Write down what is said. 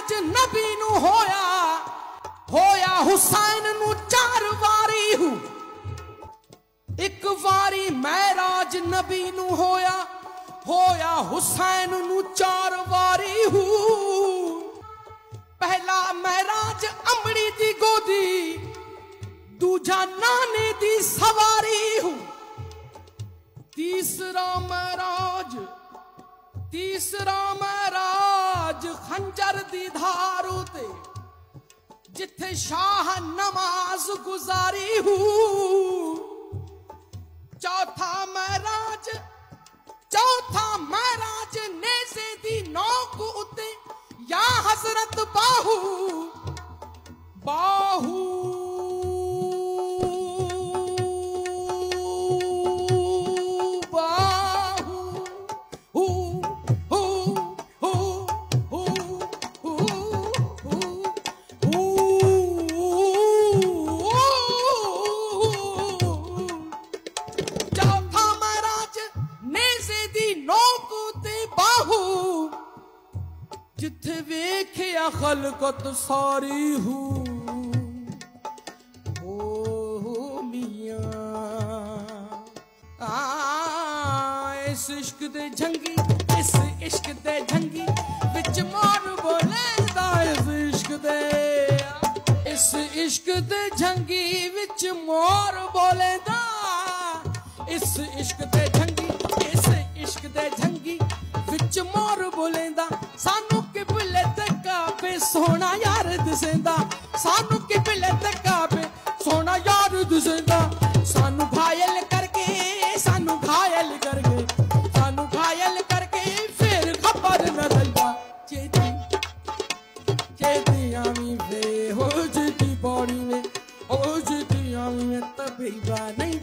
महराज नबी नू होया, होया हुसैन नू 4 वारी हूं। एक वारी महराज नबी नू होया, होया हुसैन नू 4 वारी हूं। पहला महराज अमड़ी दी गोदी, दूजा नाने दी सवारी हूं। तीसरा महराज खंजर दी धार उते, जिथे शाह नमाज गुजारी हूं। चौथा महराज नेज़े दी नोक उते, या हजरत बाहू बाहू जिथे वेख्या खलकत सारी हूं। ओ मियां इस इश्क दे झंगी, इस इश्क दे झंगी विच मोर बोलेंदा, इस इश्क दे झंगी विच मोर बोलेंदा, इस इश्क दे झंगी, इस इश्क दे झंगी विच मोर बोलेंदा। सानू किबले ते काबे सोना यार दिसेंदा, सानू किबले ते काबे सोना यार दिसेंदा। सानू घायल करके, सानू घायल करके, सानू घायल करके फिर खबर न लगा। चेती चेती आमी वे हो, चेती बॉडी में हो, चेती आमी में तबीबा नहीं